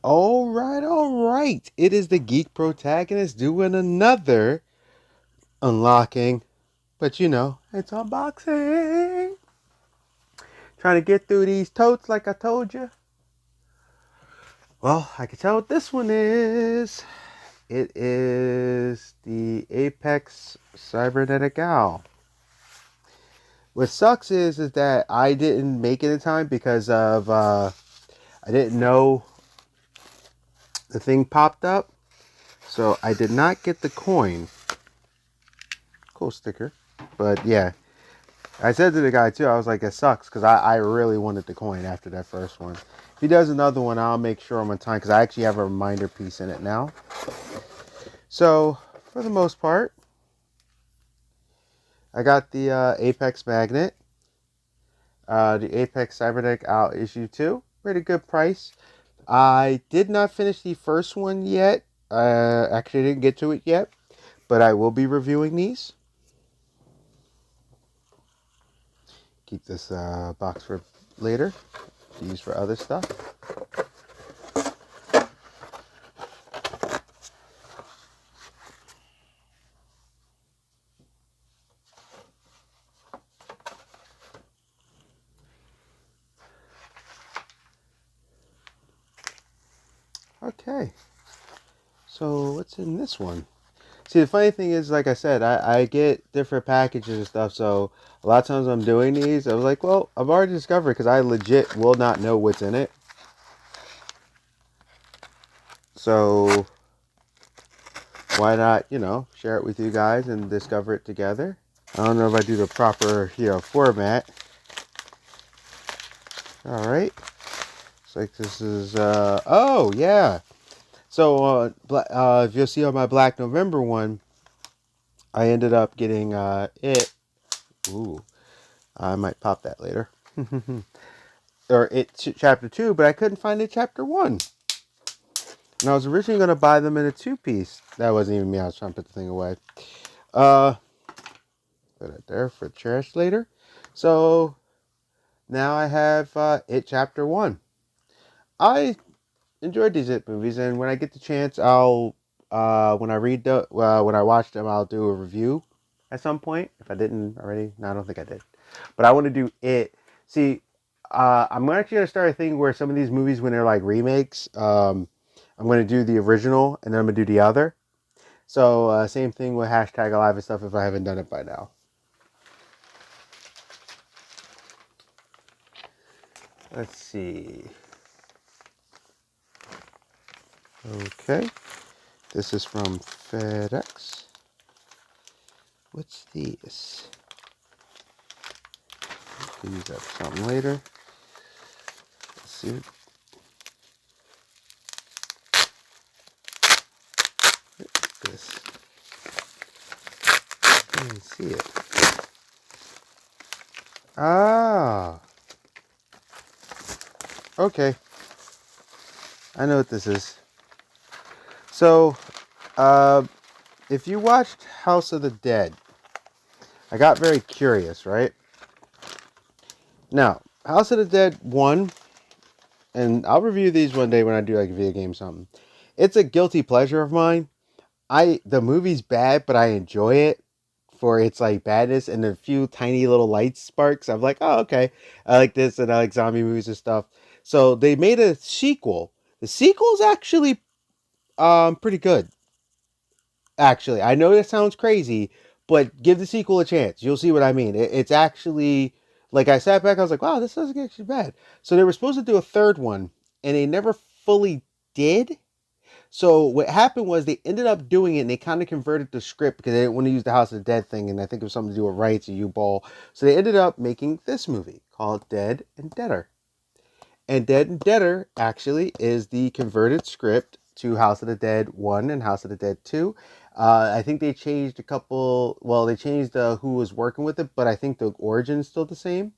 All right. It is the Geek Protagonist doing another unlocking. But it's unboxing. Trying to get through these totes like I told you. Well, I can tell what this one is. It is the Apex Cybernetic Owl. What sucks is that I didn't make it in time because of I didn't know the thing popped up. So I did not get the coin. Cool sticker. But yeah, I said to the guy too, I was like, it sucks because I really wanted the coin after that first one. If he does another one, I'll make sure I'm on time because I actually have a reminder piece in it now. So, for the most part, I got the Apex magnet, the Apex Cybernetic Owl issue 2. Pretty good price. I did not finish the first one yet. Actually, didn't get to it yet, but I will be reviewing these. Keep this box for later to use for other stuff. Okay, so what's in this one? See, the funny thing is, like I said, I get different packages and stuff, so a lot of times I'm doing these, I was like, well, I've already discovered because I legit will not know what's in it. So, why not, share it with you guys and discover it together? I don't know if I do the proper, format. Alright. It's like this is, oh, yeah. So, if you'll see on my Black November one, I ended up getting, it. Ooh, I might pop that later. Or it chapter 2, but I couldn't find it chapter 1. And I was originally going to buy them in a 2-piece. That wasn't even me. I was trying to put the thing away. Put it there for trash later. So now I have it chapter 1. I enjoyed these It movies, and when I get the chance, I'll when I watch them, I'll do a review at some point. If I didn't already, no, I don't think I did. But I want to do it. See, I'm actually gonna start a thing where some of these movies, when they're like remakes, I'm gonna do the original and then I'm gonna do the other. So same thing with hashtag alive and stuff if I haven't done it by now. Let's see. Okay, this is from FedEx. What's this? Could use that for something later. Let's see. What's this? I can't even see it. Ah. Okay. I know what this is. So, if you watched House of the Dead, I got very curious, right? Now, House of the Dead 1, and I'll review these one day when I do like a video game or something. It's a guilty pleasure of mine. The movie's bad, but I enjoy it for its like badness and a few tiny little light sparks. I'm like, oh, okay. I like this and I like zombie movies and stuff. So they made a sequel. The sequel's actually pretty good. Actually, I know that sounds crazy, but give the sequel a chance. You'll see what I mean. It's actually, like, I sat back, I was like, wow, this doesn't get actually bad. So they were supposed to do a third one, and they never fully did. So what happened was they ended up doing it, and they kind of converted the script because they didn't want to use the House of the Dead thing, and I think it was something to do with rights or U-Ball. So they ended up making this movie called Dead and Deader. And Dead and Deader actually is the converted script to House of the Dead 1 and House of the Dead 2. I think they changed a couple, well, they changed who was working with it, but I think the origin's still the same.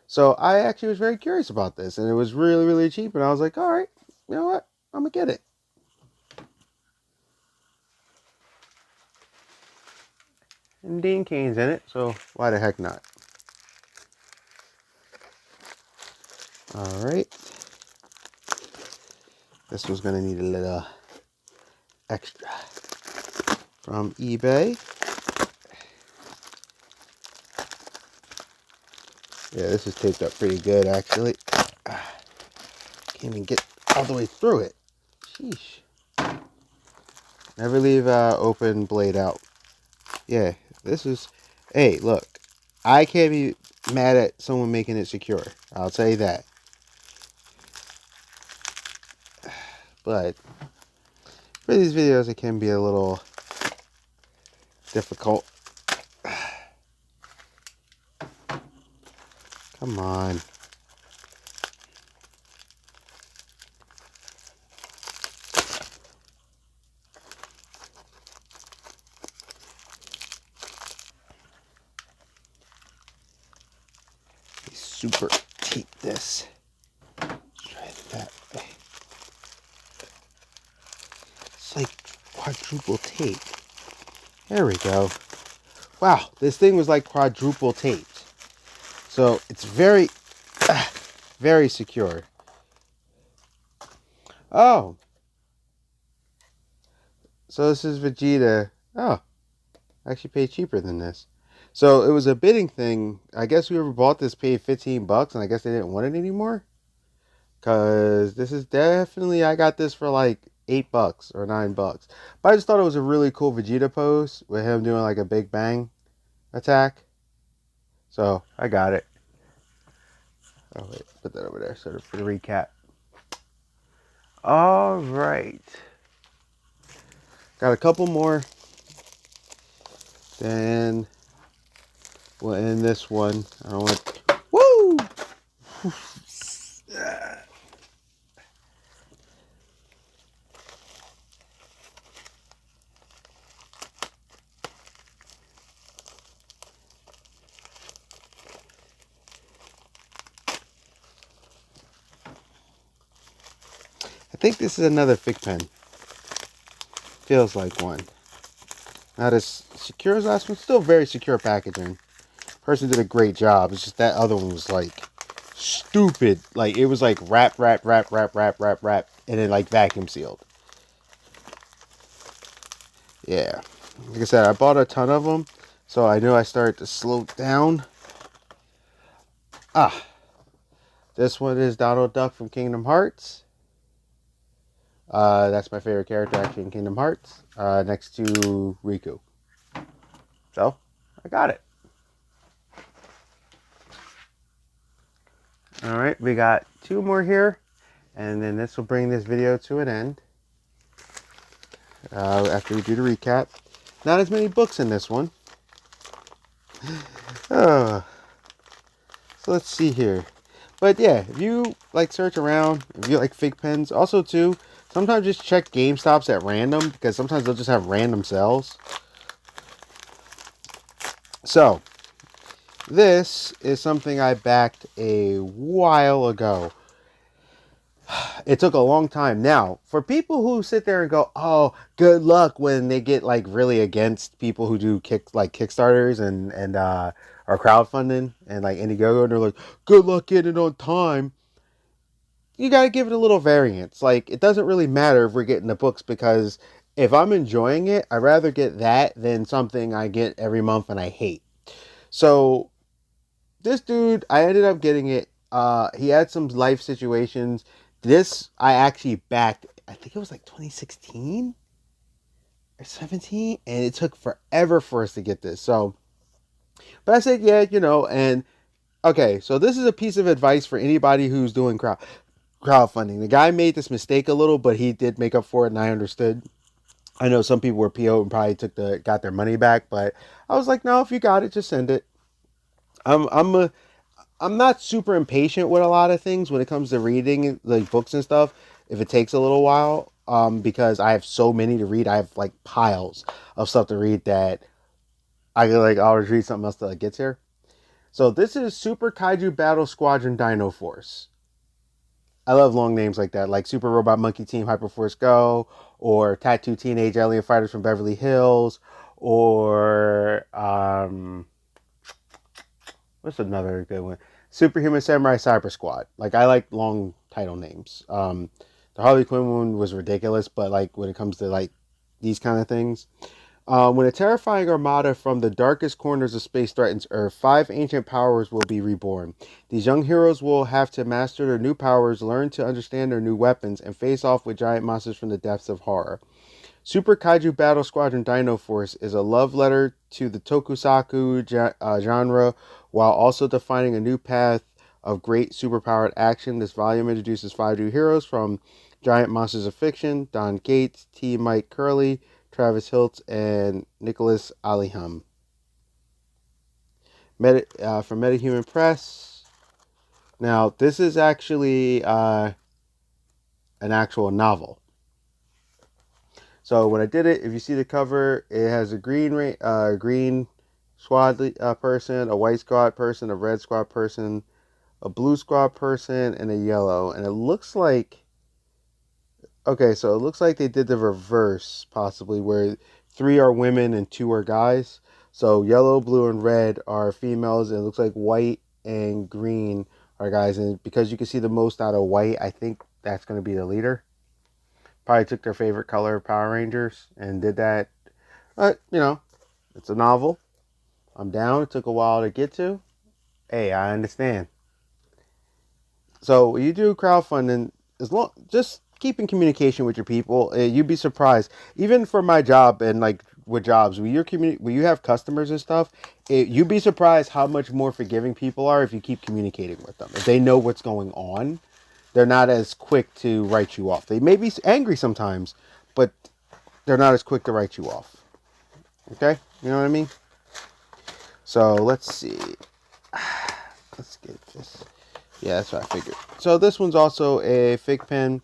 So I actually was very curious about this, and it was really, really cheap, and I was like, all right, you know what? I'm going to get it. And Dean Cain's in it, so why the heck not? All right. This was gonna need a little extra from eBay. Yeah, this is taped up pretty good actually. Can't even get all the way through it. Sheesh. Never leave open blade out. Yeah, this is... Hey, look. I can't be mad at someone making it secure. I'll tell you that. But for these videos, it can be a little difficult. Come on. Super tape this. Let's try it that way. It's like quadruple tape. There we go. Wow, this thing was like quadruple taped. So it's very, very secure. Oh, so this is Vegeta. Oh, I actually paid cheaper than this. So it was a bidding thing. I guess whoever bought this paid $15, and I guess they didn't want it anymore. Cause this is definitely, I got this for like $8 or $9. But I just thought it was a really cool Vegeta pose with him doing like a big bang attack. So I got it. Oh wait, put that over there sort of for the recap. All right. Got a couple more. Then we'll end this one. I don't want. Woo! I think this is another Fig pen. Feels like one. Not as secure as last one. Still very secure packaging. Person did a great job. It's just that other one was like stupid. Like it was like wrap, and then like vacuum sealed. Yeah. Like I said, I bought a ton of them, so I knew I started to slow down. Ah, this one is Donald Duck from Kingdom Hearts. That's my favorite character actually in Kingdom Hearts. Next to Riku. So, I got it. Alright, we got two more here. And then this will bring this video to an end. After we do the recap. Not as many books in this one. So let's see here. But yeah, if you like search around, if you like Fig pens, also too, sometimes just check GameStops at random because sometimes they'll just have random sales. So, this is something I backed a while ago. It took a long time. Now, for people who sit there and go, "Oh, good luck," when they get like really against people who do Kickstarters and or crowdfunding and like Indiegogo, and they're like, "Good luck getting it on time." You got to give it a little variance. Like it doesn't really matter if we're getting the books because if I'm enjoying it, I'd rather get that than something I get every month and I hate. So this dude, I ended up getting it. He had some life situations. This I actually backed. I think it was like 2016 or 17, and it took forever for us to get this. So, but I said, yeah, and okay. So this is a piece of advice for anybody who's doing crowdfunding. The guy made this mistake a little, but he did make up for it, and I understood. I know some people were PO and probably got their money back, but I was like, no, if you got it, just send it. I'm not super impatient with a lot of things when it comes to reading like books and stuff. If it takes a little while, because I have so many to read, I have like piles of stuff to read that I could like always read something else till it gets here. So this is Super Kaiju Battle Squadron Dino Force. I love long names like that, like Super Robot Monkey Team Hyperforce Go, or Tattoo Teenage Alien Fighters from Beverly Hills, or what's another good one? Superhuman Samurai Cyber Squad. Like I like long title names. The Harley Quinn one was ridiculous, but like when it comes to like these kind of things, when a terrifying armada from the darkest corners of space threatens Earth, 5 ancient powers will be reborn. These young heroes will have to master their new powers, learn to understand their new weapons, and face off with giant monsters from the depths of horror. Super Kaiju Battle Squadron Dino Force is a love letter to the tokusatsu genre while also defining a new path of great superpowered action. This volume introduces 5 new heroes from Giant Monsters of Fiction: Don Gates, T. Mike Curley, Travis Hiltz, and Nicholas Aliham. From MetaHuman Press. Now, this is actually an actual novel. So when I did it, if you see the cover, it has a green squad person, a white squad person, a red squad person, a blue squad person, and a yellow. And it looks like, okay, so it looks like they did the reverse, possibly, where 3 are women and 2 are guys. So yellow, blue, and red are females, and it looks like white and green are guys. And because you can see the most out of white, I think that's going to be the leader. Probably took their favorite color of Power Rangers and did that. But, it's a novel. I'm down. It took a while to get to. Hey, I understand. So when you do crowdfunding, as long just keep in communication with your people. You'd be surprised. Even for my job and like with jobs, when you have customers and stuff, you'd be surprised how much more forgiving people are if you keep communicating with them. If they know what's going on, they're not as quick to write you off. They may be angry sometimes, but they're not as quick to write you off. Okay? You know what I mean? So let's see. Let's get this. Yeah, that's what I figured. So this one's also a fig pen.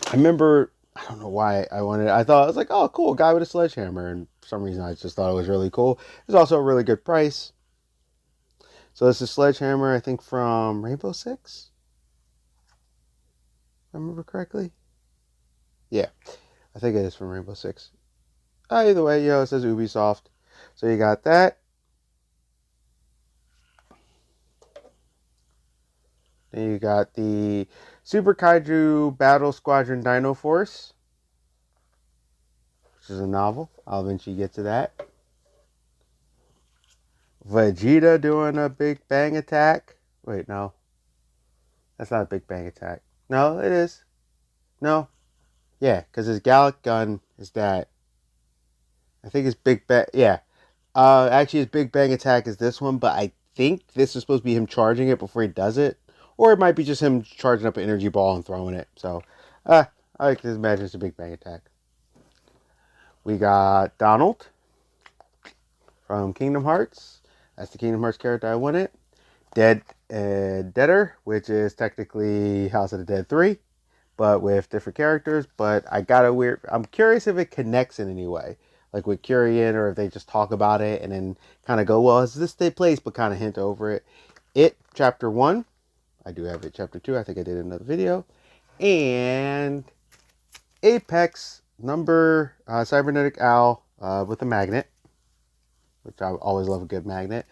I remember, I don't know why I wanted it. I was like, oh, cool, guy with a sledgehammer. And for some reason, I just thought it was really cool. It's also a really good price. So this is Sledgehammer, I think from Rainbow Six, if I remember correctly. Yeah, I think it is from Rainbow Six. Either way, it says Ubisoft. So you got that. Then you got the Super Kaiju Battle Squadron Dino Force, which is a novel. I'll eventually get to that. Vegeta doing a Big Bang Attack. Wait, no. That's not a Big Bang Attack. No, it is. No. Yeah, because his Gallic gun is that. I think it's Big Bang. Yeah. Actually, his Big Bang Attack is this one, but I think this is supposed to be him charging it before he does it. Or it might be just him charging up an energy ball and throwing it. So, I like to imagine it's a Big Bang Attack. We got Donald from Kingdom Hearts. That's the Kingdom Hearts character I wanted. Deader, which is technically House of the Dead 3, but with different characters. But I'm curious if it connects in any way, like with Curian, or if they just talk about it and then kind of go, well, is this the place, but kind of hint over it. Chapter 1. I do have it. Chapter 2, I think I did another video. And Apex number Cybernetic Owl with a magnet, which I always love a good magnet.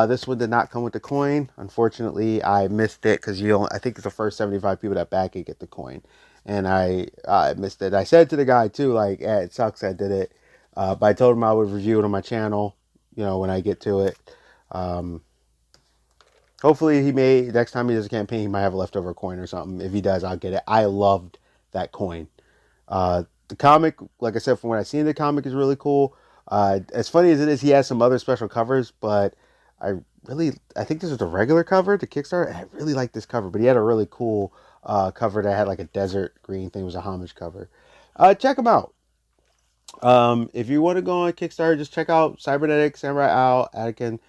This one did not come with the coin. Unfortunately, I missed it because I think it's the first 75 people that back it get the coin. And I missed it. I said to the guy too, like, it sucks I did it. But I told him I would review it on my channel, when I get to it. Hopefully next time he does a campaign, he might have a leftover coin or something. If he does, I'll get it. I loved that coin. The comic, like I said, from what I've seen, the comic is really cool. As funny as it is, he has some other special covers, but I think this is the regular cover to Kickstarter. I really like this cover, but he had a really cool cover that had like a desert green thing. It was a homage cover. Check him out. If you want to go on Kickstarter, just check out Cybernetic Samurai Owl Anakin.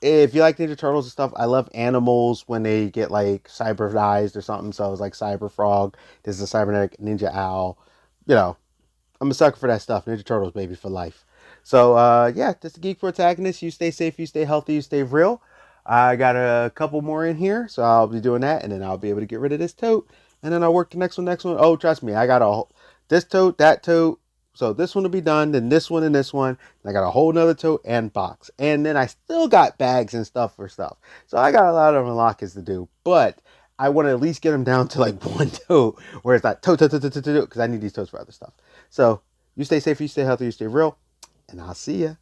If you like Ninja Turtles and stuff, I love animals when they get like cybernized or something. So it's like Cyber Frog. This is a Cybernetic Ninja Owl. I'm a sucker for that stuff. Ninja Turtles, baby, for life. So, yeah, just a Geek Protagonist. You stay safe, you stay healthy, you stay real. I got a couple more in here, so I'll be doing that, and then I'll be able to get rid of this tote, and then I'll work the next one. Oh, trust me, I got this tote, that tote. So this one will be done, then this one and this one. And I got a whole nother tote and box. And then I still got bags and stuff for stuff. So I got a lot of unlockings to do. But I want to at least get them down to like one toe, where it's not toe, toe, toe, toe, toe, toe, because I need these toes for other stuff. So you stay safe, you stay healthy, you stay real, and I'll see ya.